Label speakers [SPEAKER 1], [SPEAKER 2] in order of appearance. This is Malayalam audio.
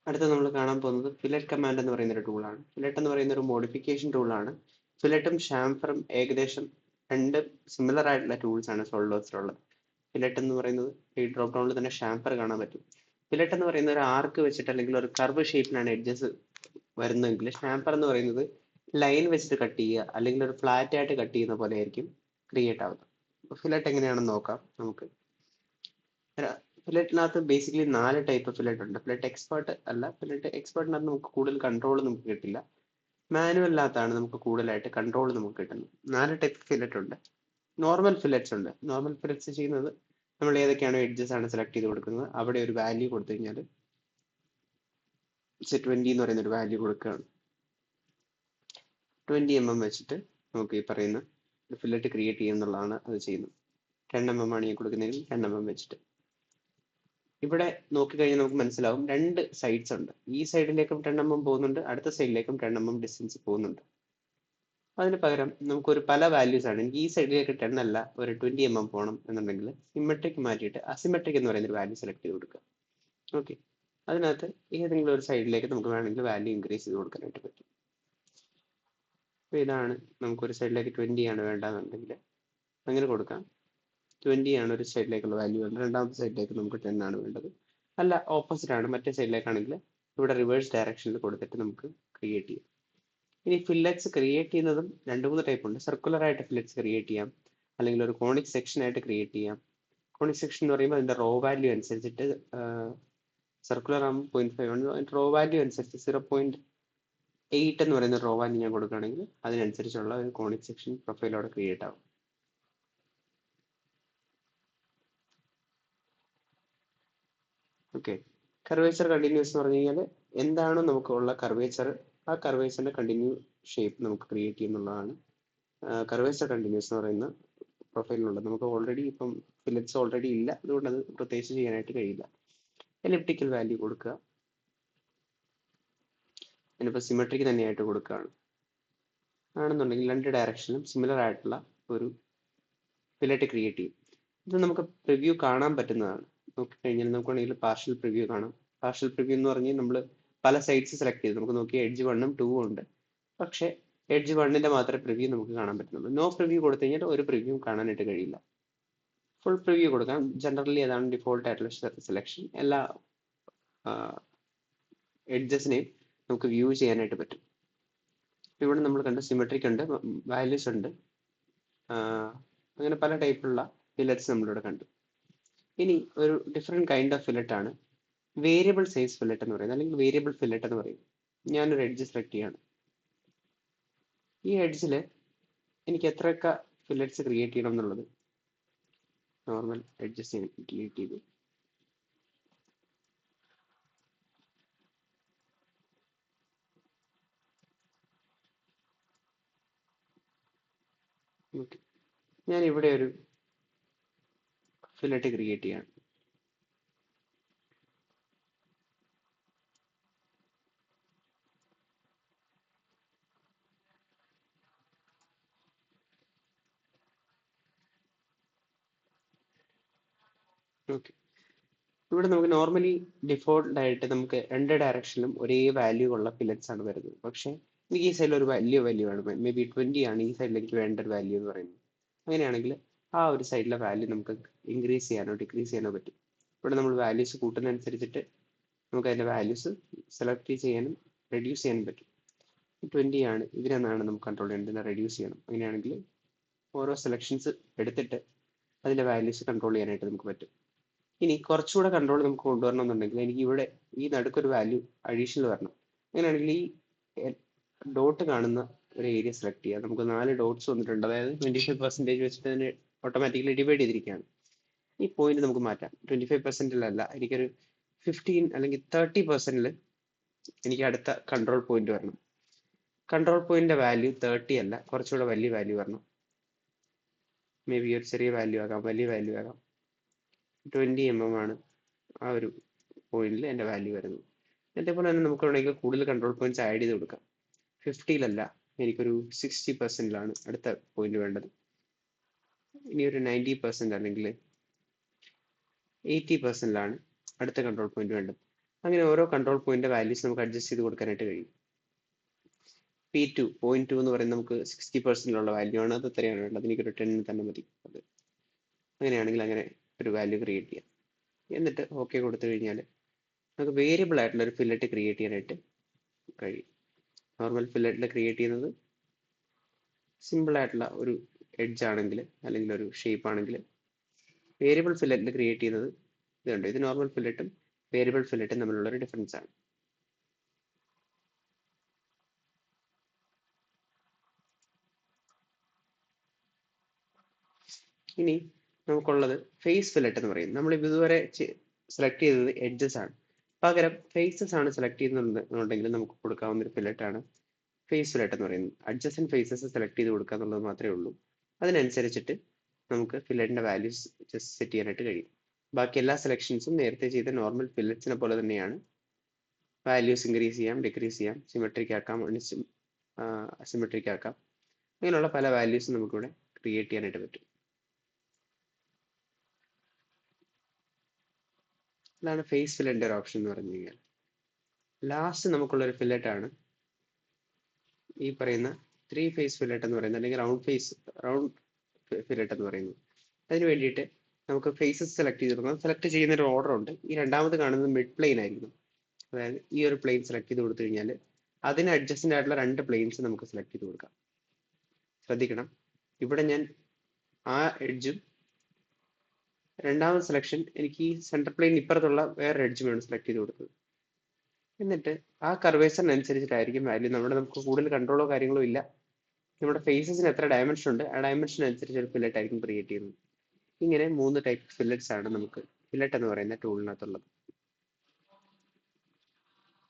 [SPEAKER 1] അടുത്ത നമ്മൾ കാണാൻ പോകുന്നത് ഫില്ലറ്റ് കമാൻഡ് എന്ന് പറയുന്ന ഒരു ടൂളാണ്. ഫില്ലറ്റ് എന്ന് പറയുന്ന ഒരു മോഡിഫിക്കേഷൻ ടൂളാണ്. ഫില്ലറ്റും ഷാംഫറും ഏകദേശം രണ്ട് സിമിലർ ആയിട്ടുള്ള ടൂൾസ് ആണ് സോളിഡ് വർക്സിലുള്ളത്. ഫില്ലറ്റ് എന്ന് പറയുന്നത് ഈ ഡ്രോപ്പ് ഡൗണിൽ തന്നെ ഷാംഫർ കാണാൻ പറ്റും. ഫില്ലറ്റ് എന്ന് പറയുന്ന ഒരു ആർക്ക് വെച്ചിട്ട് അല്ലെങ്കിൽ ഒരു കർവ് ഷേപ്പിലാണ് എഡ്ജസ് വരുന്നതെങ്കിൽ ഷാംഫർ എന്ന് പറയുന്നത് ലൈൻ വെച്ചിട്ട് കട്ട് ചെയ്യുക അല്ലെങ്കിൽ ഒരു ഫ്ലാറ്റ് ആയിട്ട് കട്ട് ചെയ്യുന്ന പോലെ ആയിരിക്കും ക്രിയേറ്റ് ആവുന്നത്. ഫില്ലറ്റ് എങ്ങനെയാണെന്ന് നോക്കാം നമുക്ക്. ഫില്ലറ്റിനകത്ത് ബേസിക്കലി 4 ടൈപ്പ് ഫില്ലറ്റ് ഉണ്ട്. ഫില്ലറ്റ് എക്സ്പേർട്ട് അല്ല. ഫില്ലറ്റ് എക്സ്പേർട്ടിനകത്ത് നമുക്ക് കൂടുതൽ കൺട്രോൾ നമുക്ക് കിട്ടില്ല. മാനുവലിനകത്താണ് നമുക്ക് കൂടുതലായിട്ട് കൺട്രോൾ നമുക്ക് കിട്ടുന്നത്. 4 ടൈപ്പ് ഫില്ലറ്റ് ഉണ്ട്. നോർമൽ ഫില്ലറ്റ്സ് ഉണ്ട്. നോർമൽ ഫില്ലറ്റ്സ് ചെയ്യുന്നത് നമ്മൾ ഏതൊക്കെയാണോ എഡ്ജസ് ആണ് സെലക്ട് ചെയ്ത് കൊടുക്കുന്നത് അവിടെ ഒരു വാല്യൂ കൊടുത്തു കഴിഞ്ഞാൽ 20 എന്ന് പറയുന്ന ഒരു വാല്യൂ കൊടുക്കുകയാണ്. 20 mm വെച്ചിട്ട് നമുക്ക് ഈ പറയുന്ന ഫില്ലറ്റ് ക്രിയേറ്റ് ചെയ്യുന്നുള്ളതാണ് അത് ചെയ്യുന്നത്. 10 mm ആണ് ഈ കൊടുക്കുന്നതെങ്കിൽ 10 mm വെച്ചിട്ട്. ഇവിടെ നോക്കിക്കഴിഞ്ഞാൽ നമുക്ക് മനസ്സിലാവും രണ്ട് സൈഡ്സ് ഉണ്ട്. ഈ സൈഡിലേക്കും 10 mm പോകുന്നുണ്ട്, അടുത്ത സൈഡിലേക്കും 10 mm ഡിസ്റ്റൻസ് പോകുന്നുണ്ട്. അതിന് പകരം നമുക്കൊരു പല വാല്യൂസ് ആണ്. എനിക്ക് ഈ സൈഡിലേക്ക് 10 അല്ല ഒരു 20 mm പോകണം എന്നുണ്ടെങ്കിൽ സിമെട്രിക് മാറ്റിയിട്ട് അസിമെട്രിക് എന്ന് പറയുന്ന ഒരു വാല്യൂ സെലക്ട് ചെയ്ത് കൊടുക്കുക. ഓക്കെ, അതിനകത്ത് ഏതെങ്കിലും ഒരു സൈഡിലേക്ക് നമുക്ക് വേണമെങ്കിൽ വാല്യൂ ഇൻക്രീസ് ചെയ്ത് കൊടുക്കാനായിട്ട് പറ്റും. അപ്പോൾ ഇതാണ് നമുക്കൊരു സൈഡിലേക്ക് 20 ആണ് വേണ്ടതെന്നുണ്ടെങ്കിൽ അങ്ങനെ കൊടുക്കാം. 20 ആണ് ഒരു സൈഡിലേക്കുള്ള വാല്യൂ വേണ്ടത്, രണ്ടാമത്തെ സൈഡിലേക്ക് നമുക്ക് 10 ആണ് വേണ്ടത്. അല്ല ഓപ്പോസിറ്റ് ആണ്, മറ്റേ സൈഡിലേക്കാണെങ്കിൽ ഇവിടെ റിവേഴ്സ് ഡയറക്ഷനിൽ കൊടുത്തിട്ട് നമുക്ക് ക്രിയേറ്റ് ചെയ്യാം. ഇനി ഫില്ലറ്റ്സ് ക്രിയേറ്റ് ചെയ്യുന്നതും 2-3 ടൈപ്പ് ഉണ്ട്. സർക്കുലർ ആയിട്ട് ഫില്ലറ്റ്സ് ക്രിയേറ്റ് ചെയ്യാം, അല്ലെങ്കിൽ ഒരു കോണിക് സെക്ഷൻ ആയിട്ട് ക്രിയേറ്റ് ചെയ്യാം. കോണിക് സെക്ഷൻ എന്ന് പറയുമ്പോൾ അതിന്റെ റോ വാല്യൂ അനുസരിച്ചിട്ട് സർക്കുലർ ആകുമ്പോൾ 0.5 ആണ്. അതിന്റെ റോ വാല്യൂ അനുസരിച്ച് 0.8 എന്ന് പറയുന്ന റോ വാല്യൂ ഞാൻ കൊടുക്കുകയാണെങ്കിൽ അതിനനുസരിച്ചുള്ള ഒരു കോണിക് സെക്ഷൻ പ്രൊഫൈൽ അവിടെ ക്രിയേറ്റ് ആവും. ഓക്കെ, കർവേച്ചർ കണ്ടിന്യൂസ് എന്ന് പറഞ്ഞു കഴിഞ്ഞാൽ എന്താണോ നമുക്കുള്ള കർവേച്ചർ ആ കർവേച്ചറിന്റെ കണ്ടിന്യൂ ഷേപ്പ് നമുക്ക് ക്രിയേറ്റ് ചെയ്യുന്നുള്ളതാണ് കർവേച്ചർ കണ്ടിന്യൂസ് എന്ന് പറയുന്ന പ്രൊഫൈലിനുള്ളത്. നമുക്ക് ഓൾറെഡി ഇപ്പം ഫില്ലറ്റ്സ് ഓൾറെഡി ഇല്ല, അതുകൊണ്ട് അത് പ്രത്യേകിച്ച് ചെയ്യാനായിട്ട് കഴിയില്ല. എലിപ്റ്റിക്കൽ വാല്യൂ കൊടുക്കുക. അതിനിപ്പോൾ സിമെട്രിക്ക് തന്നെയായിട്ട് കൊടുക്കുകയാണ് ആണെന്നുണ്ടെങ്കിൽ 2 ഡയറക്ഷനിലും സിമിലർ ആയിട്ടുള്ള ഒരു ഫില്ലറ്റ് ക്രിയേറ്റ് ചെയ്യും. ഇത് നമുക്ക് പ്രിവ്യൂ കാണാൻ പറ്റുന്നതാണ്. നോക്കിക്കഴിഞ്ഞാൽ നമുക്ക് വേണമെങ്കിൽ പാർഷ്യൽ പ്രിവ്യൂ കാണാം. പാർഷ്യൽ പ്രിവ്യൂ എന്ന് പറഞ്ഞാൽ നമ്മൾ പല സൈഡ്സ് സെലക്ട് ചെയ്ത് നമുക്ക് നോക്കിയാൽ എഡ്ജ് 1ഉം 2ഉം ഉണ്ട്. പക്ഷേ എഡ്ജ് 1ന്റെ മാത്രമേ പ്രിവ്യൂ നമുക്ക് കാണാൻ പറ്റുന്നുള്ളൂ. നോ പ്രിവ്യൂ കൊടുത്തു കഴിഞ്ഞാൽ ഒരു പ്രിവ്യൂ കാണാനായിട്ട് കഴിയില്ല. ഫുൾ പ്രിവ്യൂ കൊടുക്കാം. ജനറലി അതാണ് ഡിഫോൾട്ട് ആയിട്ടുള്ള സെലക്ഷൻ. എല്ലാ എഡ്ജസിനെയും നമുക്ക് വ്യൂ ചെയ്യാനായിട്ട് പറ്റും. ഇവിടെ നമ്മൾ കണ്ട സിമെട്രിക് ഉണ്ട്, വാല്യൂസ് ഉണ്ട്, അങ്ങനെ പല ടൈപ്പിലുള്ള ഫില്ലറ്റ്സ് നമ്മളിവിടെ കണ്ടു. ഇനി ഒരു ഡിഫറെൻറ്റ് കൈൻഡ് ഓഫ് ഫില്ലറ്റ് ആണ് വേരിയബിൾ സൈസ് ഫില്ലറ്റ് എന്ന് പറയുന്നത്, അല്ലെങ്കിൽ വേരിയബിൾ ഫില്ലറ്റ് എന്ന് പറയും. ഞാനൊരു എഡ്ജ് സെലക്ട് ചെയ്യാണ്. ഈ എഡ്ജിൽ എനിക്ക് എത്രയൊക്കെ ഫില്ലറ്റ്സ് ക്രിയേറ്റ് ചെയ്യണം എന്നുള്ളത് നോർമൽ എഡ്ജസ് ഡിലീറ്റ് ചെയ്തു. ഓക്കെ, ഞാൻ ഇവിടെ ഒരു ഫില്ലറ്റ് ക്രിയേറ്റ് ചെയ്യാണ്. ഓക്കെ, ഇവിടെ നമുക്ക് നോർമലി ഡിഫോൾട്ട് ആയിട്ട് നമുക്ക് 2 ഡയറക്ഷനിലും ഒരേ വാല്യൂ ഉള്ള ഫില്ലറ്റ്സ് ആണ് വരുന്നത്. പക്ഷേ എനിക്ക് ഈ സൈഡിൽ ഒരു വലിയ വാല്യൂ ആണ്, മേ ബി 20 ആണ് ഈ സൈഡിലേക്ക് വേണ്ട ഒരു വാല്യൂ എന്ന് പറയുന്നത്. അങ്ങനെയാണെങ്കിൽ ആ ഒരു സൈഡിലെ വാല്യൂ നമുക്ക് ഇൻക്രീസ് ചെയ്യാനോ ഡിക്രീസ് ചെയ്യാനോ പറ്റും. ഇവിടെ നമ്മൾ വാല്യൂസ് കൂട്ടുന്നതനുസരിച്ചിട്ട് നമുക്ക് അതിൻ്റെ വാല്യൂസ് സെലക്ട് ചെയ്യാനും റെഡ്യൂസ് ചെയ്യാനും പറ്റും. 20 ആണ്, ഇതിനെന്നാണ് നമുക്ക് കൺട്രോൾ ചെയ്യേണ്ടത്, ഇതിനെ റെഡ്യൂസ് ചെയ്യണം. അങ്ങനെയാണെങ്കിൽ ഓരോ സെലക്ഷൻസ് എടുത്തിട്ട് അതിൻ്റെ വാല്യൂസ് കൺട്രോൾ ചെയ്യാനായിട്ട് നമുക്ക് പറ്റും. ഇനി കുറച്ചുകൂടെ കൺട്രോൾ നമുക്ക് കൊണ്ടുവരണമെന്നുണ്ടെങ്കിൽ എനിക്ക് ഇവിടെ ഈ നടുക്കൊരു വാല്യൂ അഡീഷണൽ വരണം. അങ്ങനെയാണെങ്കിൽ ഈ ഡോട്ട് കാണുന്ന ഒരു ഏരിയ സെലക്ട് ചെയ്യുക. നമുക്ക് 4 ഡോട്ട്സ് വന്നിട്ടുണ്ട്, അതായത് 25% വെച്ചിട്ട് തന്നെ ഓട്ടോമാറ്റിക്കലി ഡിവൈഡ് ചെയ്തിരിക്കുകയാണ്. ഈ പോയിന്റ് നമുക്ക് മാറ്റാം. 25%-ലല്ല, എനിക്കൊരു 15 അല്ലെങ്കിൽ 30%-ൽ എനിക്ക് അടുത്ത കൺട്രോൾ പോയിന്റ് വരണം. കൺട്രോൾ പോയിന്റിന്റെ വാല്യൂ 30 അല്ല, കുറച്ചുകൂടെ വലിയ വാല്യൂ വരണം. മേ ബി ഒരു ചെറിയ വാല്യൂ ആകാം, വലിയ വാല്യൂ ആകാം. 20 mm ആണ് ആ ഒരു പോയിന്റിൽ എൻ്റെ വാല്യൂ വരുന്നത്. അതേപോലെ തന്നെ നമുക്ക് വേണമെങ്കിൽ കൂടുതൽ കൺട്രോൾ പോയിന്റ്സ് ആഡ് ചെയ്ത് കൊടുക്കാം. 50-ലല്ല, എനിക്കൊരു 60%-ലാണ് അടുത്ത പോയിന്റ് വേണ്ടത്. ഇനി ഒരു 90% അല്ലെങ്കിൽ 80%-ലാണ് അടുത്ത കൺട്രോൾ പോയിന്റ് വേണ്ടത്. അങ്ങനെ ഓരോ കൺട്രോൾ പോയിന്റ് വാല്യൂസ് നമുക്ക് അഡ്ജസ്റ്റ് ചെയ്ത് കൊടുക്കാനായിട്ട് കഴിയും. P2 0.2 എന്ന് പറയുന്നത് നമുക്ക് 60% വാല്യൂ ആണ്. അത് എത്രയാണ് വേണ്ടത്? എനിക്കൊരു 10 തന്നെ മതി. അത് അങ്ങനെയാണെങ്കിൽ അങ്ങനെ ഒരു വാല്യൂ ക്രിയേറ്റ് ചെയ്യാം. എന്നിട്ട് ഓക്കെ കൊടുത്തു കഴിഞ്ഞാൽ നമുക്ക് വേരിയബിൾ ആയിട്ടുള്ള ഒരു ഫില്ലറ്റ് ക്രിയേറ്റ് ചെയ്യാനായിട്ട് കഴിയും. നോർമൽ ഫില്ലറ്റിൽ ക്രിയേറ്റ് ചെയ്യുന്നത് സിമ്പിൾ ആയിട്ടുള്ള ഒരു എഡ്ജ് ആണെങ്കിൽ അല്ലെങ്കിൽ ഒരു ഷേപ്പ് ആണെങ്കിൽ, വേരിയബിൾ ഫില്ലറ്റിൽ ക്രിയേറ്റ് ചെയ്യുന്നത് ഇതുണ്ട്. ഇത് നോർമൽ ഫില്ലറ്റും വേരിയബിൾ ഫില്ലറ്റും തമ്മിലുള്ള ഒരു ഡിഫറൻസ് ആണ്. ഇനി നമുക്കുള്ളത് ഫേസ് ഫില്ലറ്റ് എന്ന് പറയും. നമ്മൾ ഇതുവരെ സെലക്ട് ചെയ്തത് എഡ്ജസ് ആണ്. പകരം ഫേസസ് ആണ് സെലക്ട് ചെയ്യുന്നുണ്ടെങ്കിൽ നമുക്ക് കൊടുക്കാവുന്ന ഒരു ഫില്ലറ്റ് ആണ് ഫേസ് ഫില്ലറ്റ് എന്ന് പറയുന്നത്. അഡ്ജസൻറ്റ് ഫേസസ് സെലക്ട് ചെയ്ത് കൊടുക്കുക എന്നുള്ളത് മാത്രമേ ഉള്ളൂ. അതിനനുസരിച്ചിട്ട് നമുക്ക് ഫില്ലറ്റിന്റെ വാല്യൂസ് ജസ്റ്റ് സെറ്റ് ചെയ്യാനായിട്ട് കഴിയും. ബാക്കി എല്ലാ സെലക്ഷൻസും നേരത്തെ ചെയ്ത നോർമൽ ഫില്ലറ്റ്സിനെ പോലെ തന്നെയാണ്. വാല്യൂസ് ഇൻക്രീസ് ചെയ്യാം, ഡിക്രീസ് ചെയ്യാം, സിമെട്രിക് ആക്കാം, അസിമെട്രിക് ആക്കാം. അങ്ങനെയുള്ള പല വാല്യൂസും നമുക്കിവിടെ ക്രിയേറ്റ് ചെയ്യാനായിട്ട് പറ്റും. അതാണ് ഫേസ് ഫില്ലറ്റിന്റെ ഒരു ഓപ്ഷൻ എന്ന് പറഞ്ഞു കഴിഞ്ഞാൽ. ലാസ്റ്റ് നമുക്കുള്ളൊരു ഫില്ലറ്റ് ആണ് ഈ പറയുന്ന 3 ഫേസ് ഫില്ലറ്റ് എന്ന് പറയുന്നത്, അല്ലെങ്കിൽ റൗണ്ട് ഫില്ലറ്റ് എന്ന് പറയുന്നത്. അതിന് വേണ്ടിയിട്ട് നമുക്ക് ഫേസസ് സെലക്ട് ചെയ്ത് കൊടുക്കണം. സെലക്ട് ചെയ്യുന്ന ഒരു ഓർഡർ ഉണ്ട്. ഈ രണ്ടാമത് കാണുന്നത് മിഡ് പ്ലെയിൻ ആയിരിക്കും. അതായത് ഈ ഒരു പ്ലെയിൻ സെലക്ട് ചെയ്ത് കൊടുത്തു കഴിഞ്ഞാൽ അതിന് അഡ്ജസ്റ്റന്റ് ആയിട്ടുള്ള 2 പ്ലെയിൻസ് നമുക്ക് സെലക്ട് ചെയ്ത് കൊടുക്കാം. ശ്രദ്ധിക്കണം, ഇവിടെ ഞാൻ ആ എഡ്ജും രണ്ടാമത് സെലക്ഷൻ എനിക്ക് ഈ സെന്റർ പ്ലെയിൻ ഇപ്പുറത്തുള്ള വേറെ എഡ്ജുമാണ് സെലക്ട് ചെയ്ത് കൊടുത്തത്. എന്നിട്ട് ആ കർവേച്ചറിനനുസരിച്ചിട്ടായിരിക്കും വാല്യൂ. നമുക്ക് കൂടുതൽ കൺട്രോളോ കാര്യങ്ങളോ ഇല്ല. നമ്മുടെ ഫേസസിന് എത്ര ഡയമെൻഷൻ ഉണ്ട് ആ ഡയമെൻഷൻ അനുസരിച്ച് ഒരു ഫില്ലറ്റ് ആയിരിക്കും ക്രിയേറ്റ് ചെയ്യുന്നത്. ഇങ്ങനെ 3 ടൈപ്പ് ഫില്ലറ്റ്സ് ആണ് നമുക്ക് ഫില്ലറ്റ് എന്ന് പറയുന്ന ടൂളിനകത്തുള്ളത്.